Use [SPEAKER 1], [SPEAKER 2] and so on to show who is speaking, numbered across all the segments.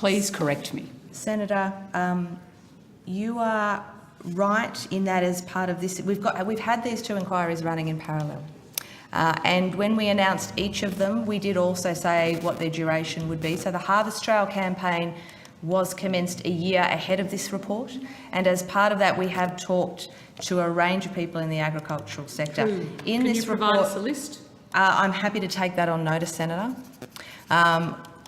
[SPEAKER 1] Please correct me.
[SPEAKER 2] Senator, you are right in that as part of this, we've had these two inquiries running in parallel. And when we announced each of them, we did also say what their duration would be. So the Harvest Trail campaign was commenced a year ahead of this report, and as part of that we have talked to a range of people in the agricultural sector.
[SPEAKER 1] Can you provide us a list?
[SPEAKER 2] I'm happy to take that on notice, Senator,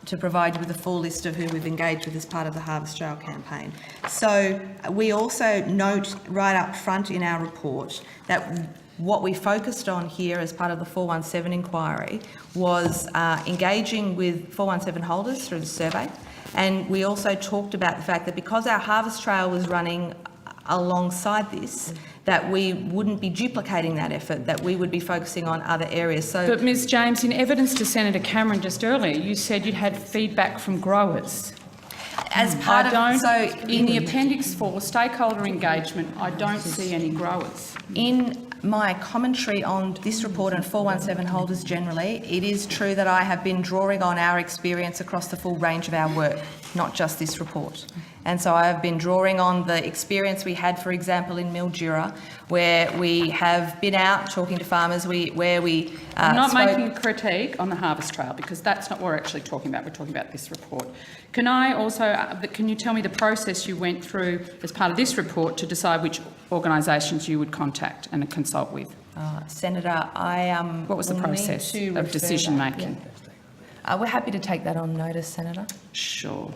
[SPEAKER 2] to provide you with a full list of who we've engaged with as part of the Harvest Trail campaign. So we also note right up front in our report that what we focused on here as part of the 417 inquiry was engaging with 417 holders through the survey. And we also talked about the fact that because our Harvest Trail was running alongside this, that we wouldn't be duplicating that effort, that we would be focusing on other areas. So,
[SPEAKER 1] but Ms James, in evidence to Senator Cameron just earlier, you said you'd had feedback from growers.
[SPEAKER 2] As part
[SPEAKER 1] in the Appendix 4, stakeholder engagement, I don't see any growers.
[SPEAKER 2] In my commentary on this report and 417 holders generally, it is true that I have been drawing on our experience across the full range of our work, not just this report. And so I have been drawing on the experience we had, for example, in Mildura, where we have been out talking to farmers,
[SPEAKER 1] I'm not making a critique on the Harvest Trail, because that's not what we're actually talking about. We're talking about this report. Can I also, can you tell me the process you went through as part of this report to decide which organisations you would contact and consult with?
[SPEAKER 2] Senator,
[SPEAKER 1] what was the process of decision making?
[SPEAKER 2] Yeah. We're happy to take that on notice, Senator.
[SPEAKER 1] Sure.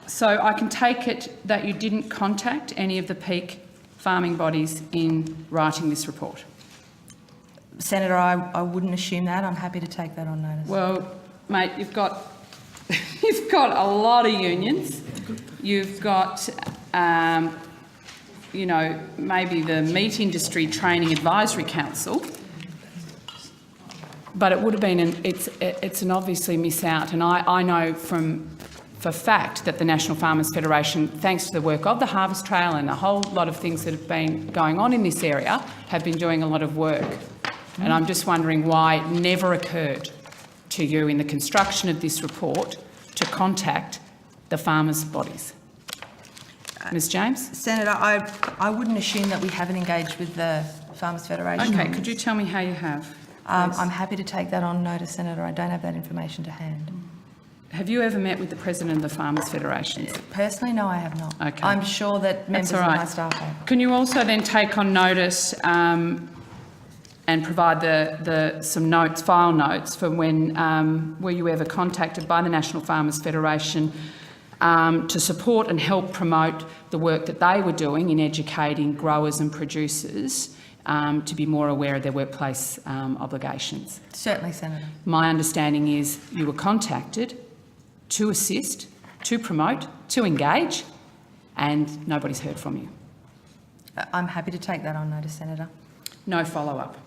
[SPEAKER 1] So I can take it that you didn't contact any of the peak farming bodies in writing this report?
[SPEAKER 2] Senator, I wouldn't assume that. I'm happy to take that on notice.
[SPEAKER 1] Well, mate, you've got you've got a lot of unions. You've got, you know, maybe the Meat Industry Training Advisory Council. But it would have been it's an obviously miss out, and I know for fact that the National Farmers Federation, thanks to the work of the Harvest Trail and a whole lot of things that have been going on in this area, have been doing a lot of work. And I'm just wondering why it never occurred to you in the construction of this report to contact the farmers' bodies. Ms James?
[SPEAKER 2] Senator, I wouldn't assume that we haven't engaged with the Farmers Federation.
[SPEAKER 1] Okay, could you tell me how you have?
[SPEAKER 2] I'm happy to take that on notice, Senator. I don't have that information to hand.
[SPEAKER 1] Have you ever met with the President of the Farmers Federation?
[SPEAKER 2] Personally, no, I have not.
[SPEAKER 1] Okay.
[SPEAKER 2] I'm sure that members of my staff have.
[SPEAKER 1] Can you also then take on notice and provide some notes, file notes, for when were you ever contacted by the National Farmers Federation to support and help promote the work that they were doing in educating growers and producers to be more aware of their workplace obligations?
[SPEAKER 2] Certainly, Senator.
[SPEAKER 1] My understanding is you were contacted to assist, to promote, to engage, and nobody's heard from you.
[SPEAKER 2] I'm happy to take that on notice, Senator.
[SPEAKER 1] No follow-up.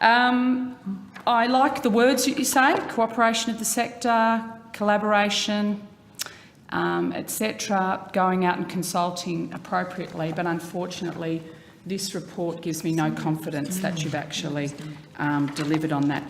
[SPEAKER 1] I like the words that you say: cooperation of the sector, collaboration, etc., going out and consulting appropriately, but unfortunately this report gives me no confidence that you've actually delivered on that.